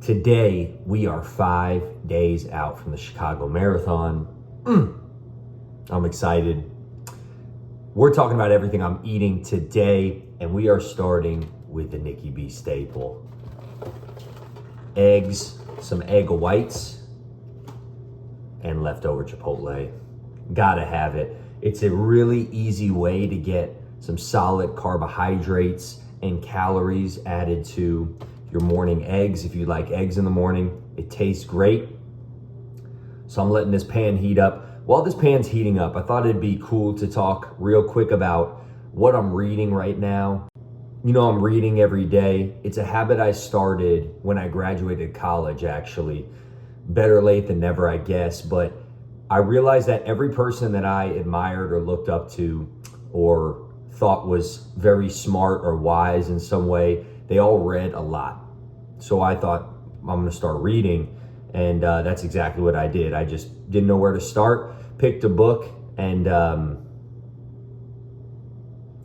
Today, we are 5 days out from the Chicago Marathon. I'm excited. We're talking about everything I'm eating today, and we are starting with the Nikki B staple. Eggs, some egg whites, and leftover Chipotle. Gotta have it. It's a really easy way to get some solid carbohydrates and calories added to your morning eggs. If you like eggs in the morning, it tastes great. So I'm letting this pan heat up. While this pan's heating up, I thought it'd be cool to talk real quick about what I'm reading right now. You know, I'm reading every day. It's a habit I started when I graduated college, actually. Better late than never, I guess. But I realized that every person that I admired or looked up to or thought was very smart or wise in some way, they all read a lot. So I thought, I'm gonna start reading, and that's exactly what I did. I just didn't know where to start, picked a book, and that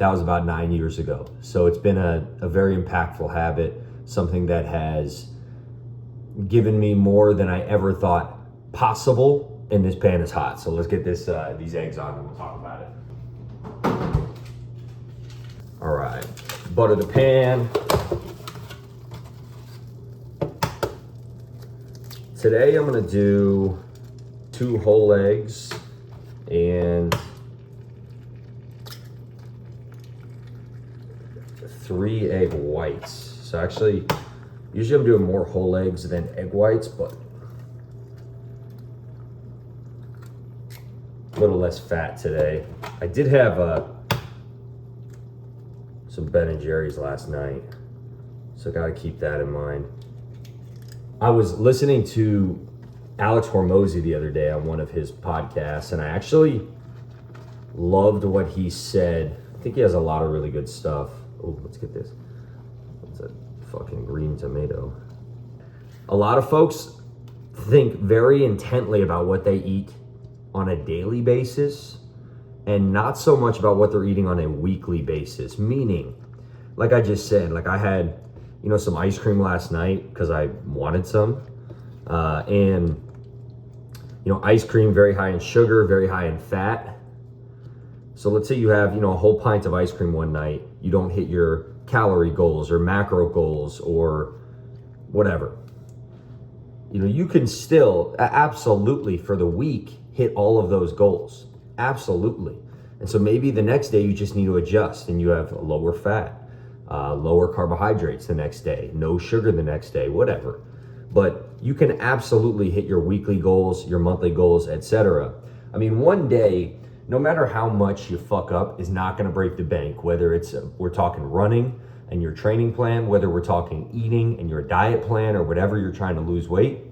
was about 9 years ago. So it's been a very impactful habit, something that has given me more than I ever thought possible, and this pan is hot. So let's get these eggs on and we'll talk about it. All right, butter the pan. Today I'm gonna do 2 whole eggs and 3 egg whites. So actually, usually I'm doing more whole eggs than egg whites, but a little less fat today. I did have some Ben & Jerry's last night, so gotta keep that in mind. I was listening to Alex Hormozy the other day on one of his podcasts, and I actually loved what he said. I think he has a lot of really good stuff. Oh, let's get this. What's that fucking green tomato? A lot of folks think very intently about what they eat on a daily basis and not so much about what they're eating on a weekly basis. Meaning, like I just said, like I had some ice cream last night because I wanted some. And ice cream, very high in sugar, very high in fat. So let's say you have, a whole pint of ice cream one night. You don't hit your calorie goals or macro goals or whatever. You can still absolutely for the week hit all of those goals. Absolutely. And so maybe the next day you just need to adjust and you have lower fat. Lower carbohydrates the next day, no sugar the next day, whatever. But you can absolutely hit your weekly goals, your monthly goals, etc. I mean, one day, no matter how much you fuck up, is not going to break the bank. Whether it's we're talking running and your training plan, whether we're talking eating and your diet plan, or whatever you're trying to lose weight,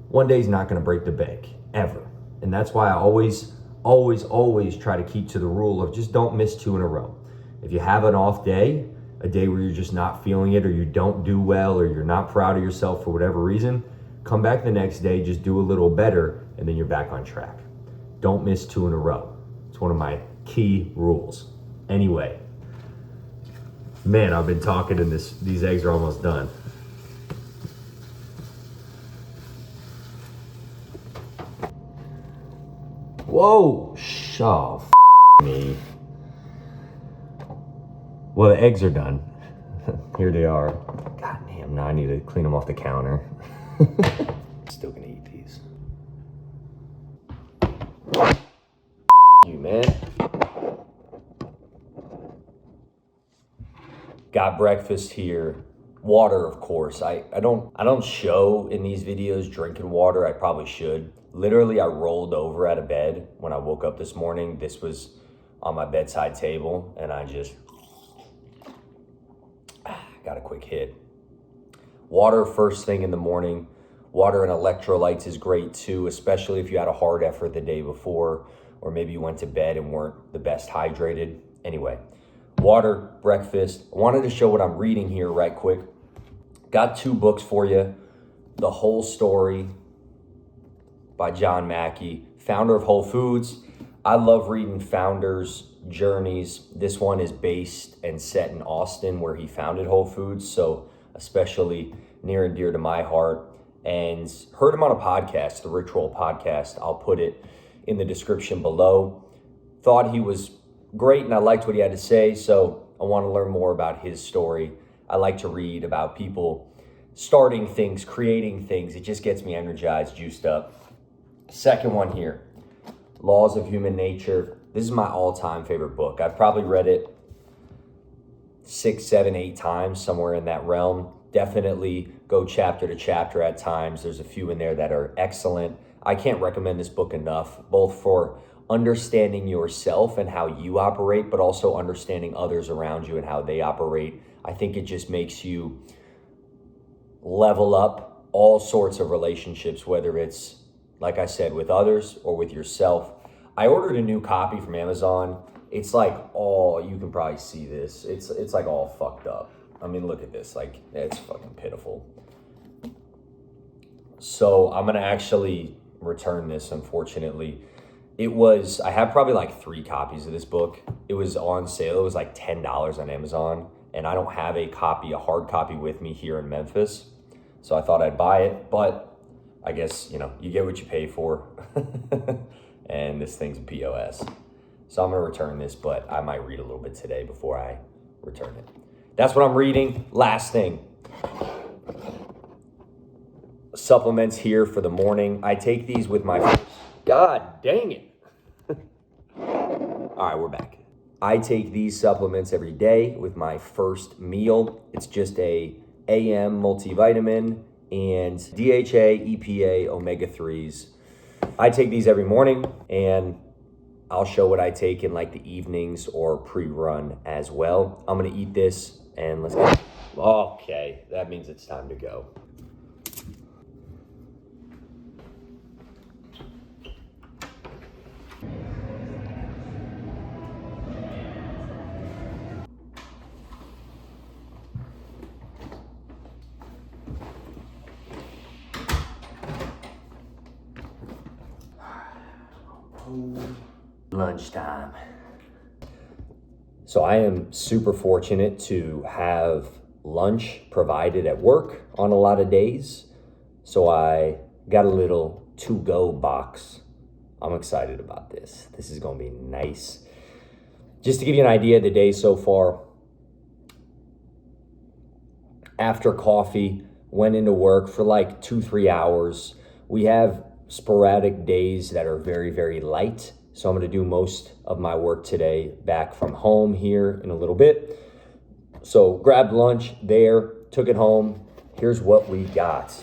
one day is not going to break the bank ever. And that's why I always try to keep to the rule of just don't miss 2 in a row. If you have an off day, a day where you're just not feeling it, or you don't do well, or you're not proud of yourself for whatever reason, come back the next day, just do a little better, and then you're back on track. Don't miss 2 in a row. It's one of my key rules. Anyway, man, I've been talking and these eggs are almost done. Whoa, me. Well, the eggs are done. Here they are. God damn, now I need to clean them off the counter. Still gonna eat these. You, man. Got breakfast here. Water, of course. I don't show in these videos drinking water. I probably should. Literally, I rolled over out of bed when I woke up this morning. This was on my bedside table, and I just got a quick hit. Water first thing in the morning. Water and electrolytes is great too, especially if you had a hard effort the day before, or maybe you went to bed and weren't the best hydrated. Anyway, water, breakfast. I wanted to show what I'm reading here right quick. Got 2 books for you. The Whole Story by John Mackey, founder of Whole Foods. I love reading founders' journeys. This one is based and set in Austin, where he founded Whole Foods. So especially near and dear to my heart, and heard him on a podcast, the Ritual podcast. I'll put it in the description below. Thought he was great and I liked what he had to say, so I want to learn more about his story. I like to read about people starting things, creating things. It just gets me energized, juiced up. Second one here, Laws of Human Nature. This is my all-time favorite book. I've probably read it 6, 7, 8 times, somewhere in that realm. Definitely go chapter to chapter at times. There's a few in there that are excellent. I can't recommend this book enough, both for understanding yourself and how you operate, but also understanding others around you and how they operate. I think it just makes you level up all sorts of relationships, whether it's, like I said, with others or with yourself. I ordered a new copy from Amazon. It's like you can probably see this. It's like all fucked up. I mean, look at this. Like, it's fucking pitiful. So I'm gonna actually return this, unfortunately. I have probably like 3 copies of this book. It was on sale. It was like $10 on Amazon. And I don't have a hard copy with me here in Memphis. So I thought I'd buy it, but I guess, you get what you pay for. And this thing's a POS. So I'm gonna return this, but I might read a little bit today before I return it. That's what I'm reading. Last thing. Supplements here for the morning. I take these with my... God dang it. All right, we're back. I take these supplements every day with my first meal. It's just a AM multivitamin and DHA, EPA, omega-3s. I take these every morning, and I'll show what I take in like the evenings or pre-run as well. I'm gonna eat this and let's go. Okay, that means it's time to go. Lunchtime. So I am super fortunate to have lunch provided at work on a lot of days. So I got a little to-go box. I'm excited about this. This is gonna be nice. Just to give you an idea of the day so far, after coffee, went into work for like 2-3 hours. We have sporadic days that are very, very light. So I'm gonna do most of my work today back from home here in a little bit. So grabbed lunch there, took it home. Here's what we got.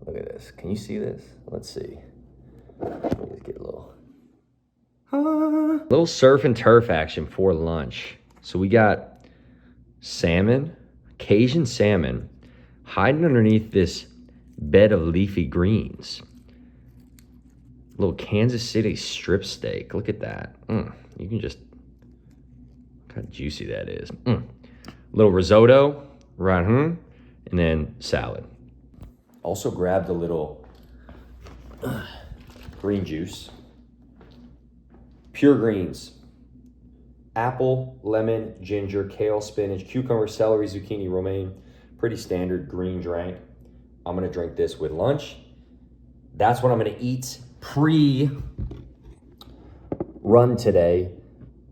Look at this. Can you see this? Let's see. Let me just get a little surf and turf action for lunch. So we got salmon, Cajun salmon, hiding underneath this bed of leafy greens. Little Kansas City strip steak. Look at that. You can just, look how juicy that is. Little risotto, right? And then salad. Also grabbed a little green juice. Pure greens. Apple, lemon, ginger, kale, spinach, cucumber, celery, zucchini, romaine. Pretty standard green drink. I'm gonna drink this with lunch. That's what I'm gonna eat pre-run today.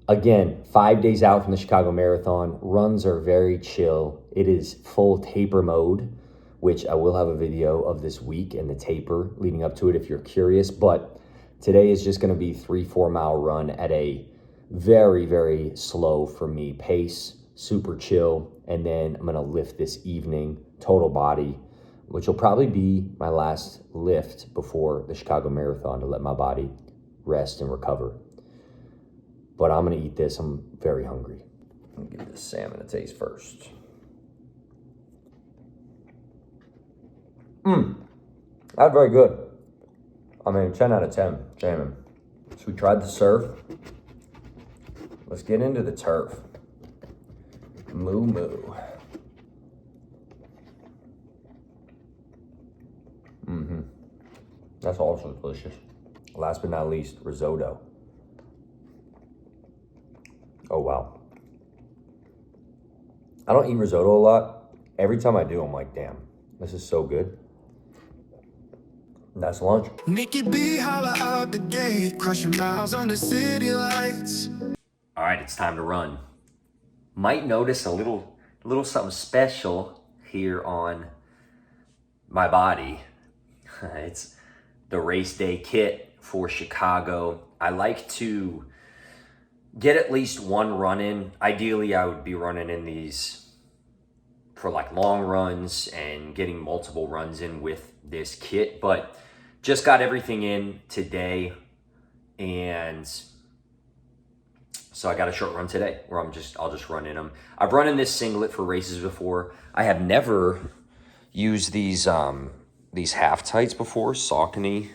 Again, 5 days out from the Chicago Marathon. Runs are very chill. It is full taper mode, which I will have a video of this week and the taper leading up to it if you're curious. But today is just gonna be 3-4 mile run at a very, very slow for me pace, super chill. And then I'm gonna lift this evening, total body, which will probably be my last lift before the Chicago Marathon to let my body rest and recover. But I'm gonna eat this. I'm very hungry. I'm gonna give this salmon a taste first. That's very good. I mean, 10 out of 10, salmon. So we tried the surf. Let's get into the turf. Moo moo. That's also delicious. Last but not least, risotto. Oh, wow. I don't eat risotto a lot. Every time I do, I'm like, damn, this is so good. That's lunch. Nikki B, holla out the gate, crushing miles on the city lights. All right, it's time to run. Might notice a little something special here on my body. It's the race day kit for Chicago. I like to get at least one run in. Ideally, I would be running in these for like long runs and getting multiple runs in with this kit, but just got everything in today, and so I got a short run today where I'll just run in them. I've run in this singlet for races before. I have never used these half tights before, Saucony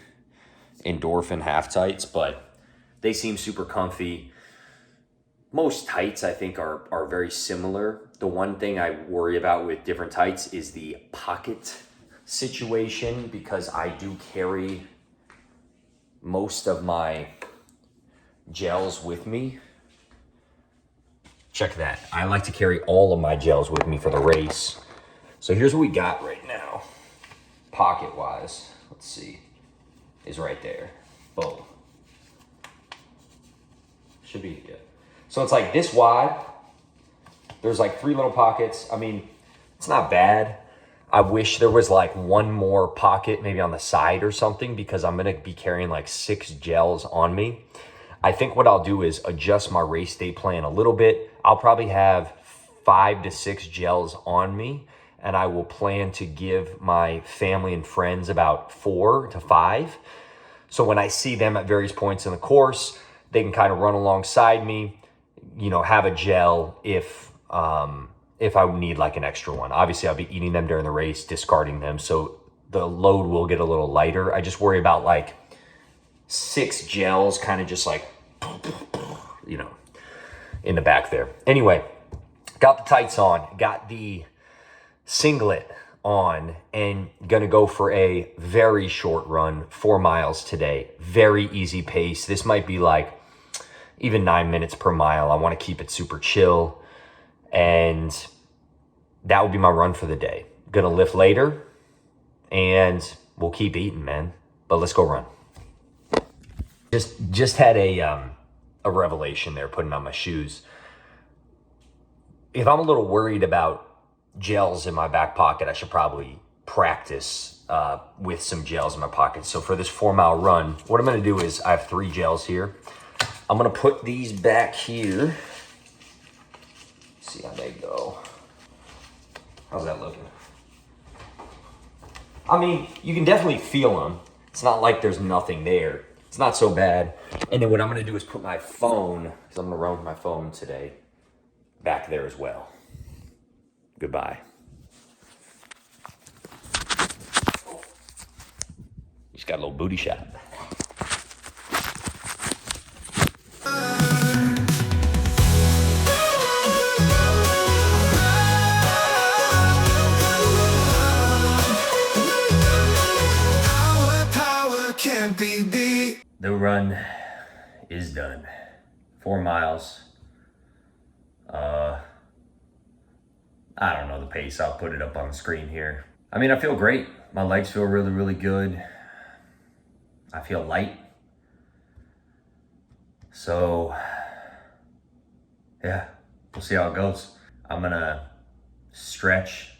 Endorphin half tights, but they seem super comfy. Most tights I think are very similar. The one thing I worry about with different tights is the pocket situation, because I do carry most of my gels with me. Check that. I like to carry all of my gels with me for the race. So here's what we got right now. Pocket wise, let's see, is right there. Boom. Should be good. So it's like this wide. There's like 3 little pockets. I mean, it's not bad. I wish there was like one more pocket maybe on the side or something, because I'm gonna be carrying like 6 gels on me. I think what I'll do is adjust my race day plan a little bit. I'll probably have 5 to 6 gels on me, and I will plan to give my family and friends about 4 to 5. So when I see them at various points in the course, they can kind of run alongside me, have a gel if I need like an extra one. Obviously, I'll be eating them during the race, discarding them, so the load will get a little lighter. I just worry about like 6 gels kind of just like, in the back there. Anyway, got the tights on, got the singlet on, and gonna go for a very short run, 4 miles today. Very easy pace. This might be like even 9 minutes per mile. I want to keep it super chill, and that will be my run for the day. Gonna lift later, and we'll keep eating, man. But let's go run. Just had a revelation there putting on my shoes. If I'm a little worried about gels in my back pocket, I should probably practice with some gels in my pocket. So for this 4-mile run, what I'm gonna do is I have 3 gels here. I'm gonna put these back here. See how they go. How's that looking? I mean, you can definitely feel them. It's not like there's nothing there. It's not so bad. And then what I'm gonna do is put my phone, because I'm gonna run with my phone today, back there as well. Goodbye. Just got a little booty shot. The run is done. 4 miles. I don't know the pace. I'll put it up on the screen here. I mean, I feel great. My legs feel really, really good. I feel light. So, yeah, we'll see how it goes. I'm gonna stretch,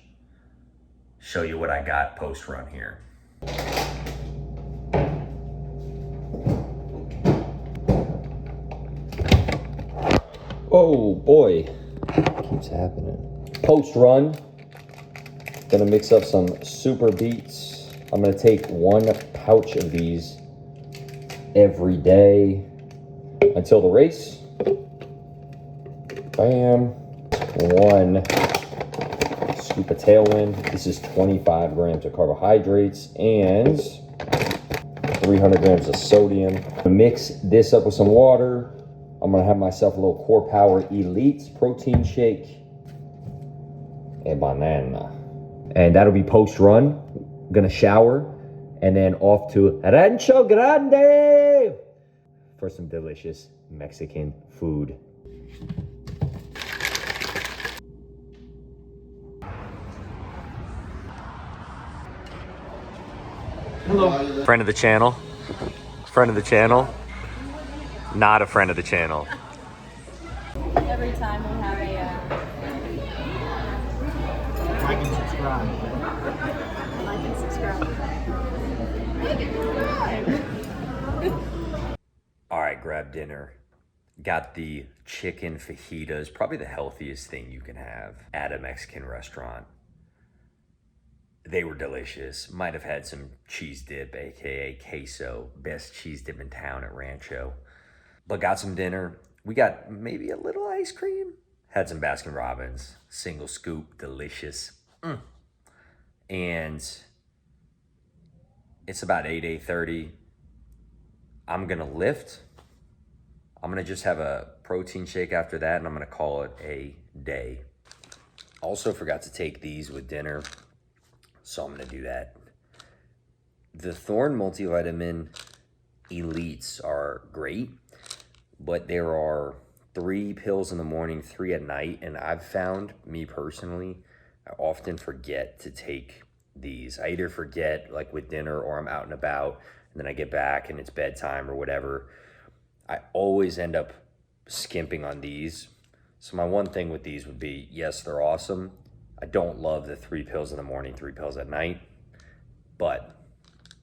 show you what I got post-run here. Oh boy, keeps happening. Post-run, gonna mix up some super beets. I'm gonna take 1 pouch of these every day until the race. Bam. 1 scoop of Tailwind. This is 25 grams of carbohydrates and 300 grams of sodium. I'm gonna mix this up with some water. I'm gonna have myself a little Core Power Elite protein shake and banana. And that'll be post-run. Gonna shower and then off to Rancho Grande for some delicious Mexican food. Friend of the channel. Friend of the channel. Not a friend of the channel. Every time we have a Like and subscribe. like and subscribe. Like and subscribe. All right, grab dinner. Got the chicken fajitas, probably the healthiest thing you can have at a Mexican restaurant. They were delicious. Might have had some cheese dip, aka queso. Best cheese dip in town at Rancho. But got some dinner. We got maybe a little ice cream. Had some Baskin Robbins. Single scoop, delicious. And it's about 8:30. I'm gonna lift. I'm gonna just have a protein shake after that, and I'm gonna call it a day. Also forgot to take these with dinner, so I'm gonna do that. The Thorne multivitamin elites are great, but there are 3 pills in the morning, 3 at night, and I've found, me personally, I often forget to take these. I either forget, like with dinner, or I'm out and about, and then I get back and it's bedtime or whatever. I always end up skimping on these. So my one thing with these would be, yes, they're awesome. I don't love the 3 pills in the morning, 3 pills at night, but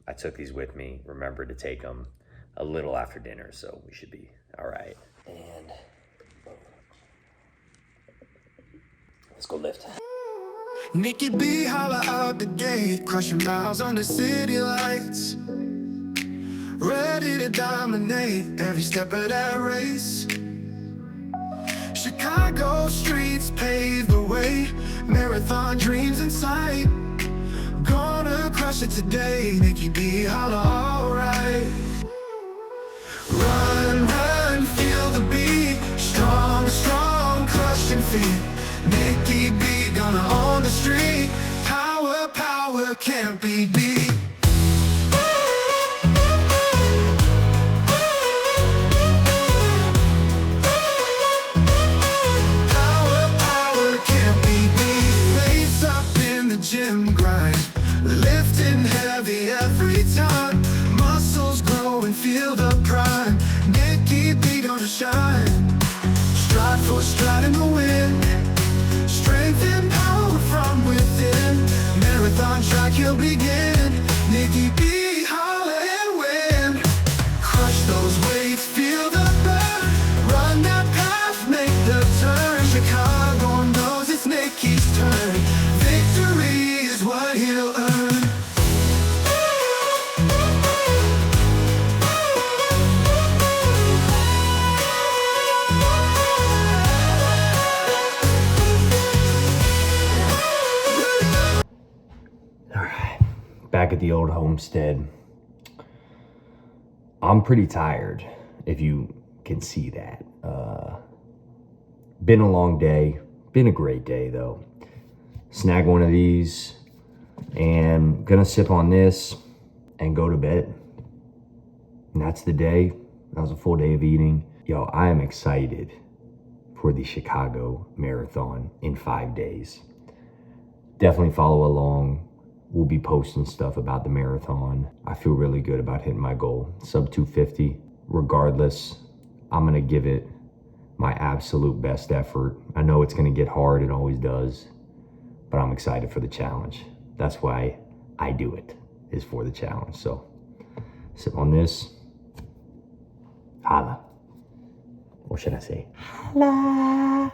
I took these with me, remembered to take them a little after dinner, so we should be all right. And let's go lift. Nikki B, holla out the gate, crushing miles on the city lights. Ready to dominate every step of that race. Chicago streets pave the way, marathon dreams in sight. Gonna crush it today, Nikki B, holla alright. Run, run, feel the beat, strong, strong, crushing feet. Nikki B, gonna own the street, power, power, can't be beat. Gym grind, lifting heavy every time. Muscles grow and feel the prime. Nikki B gonna shine. Stride for stride in the wind. Strength and power from within. Marathon track he'll begin. Nikki B, holla and win. Crush those weights, feel the burn. Run that path, make the turn. Chicago knows it's Nikki's turn. Victory is what he'll earn. All right, back at the old homestead. I'm pretty tired, if you can see that. Been a long day, been a great day though. Snag one of these and gonna sip on this and go to bed. And that's the day. That was a full day of eating. Yo, I am excited for the Chicago Marathon in 5 days. Definitely follow along. We'll be posting stuff about the marathon. I feel really good about hitting my goal. Sub 250. Regardless, I'm gonna give it my absolute best effort. I know it's gonna get hard, it always does, but I'm excited for the challenge. That's why I do it, is for the challenge. So, sip on this. Holla. What should I say? Holla.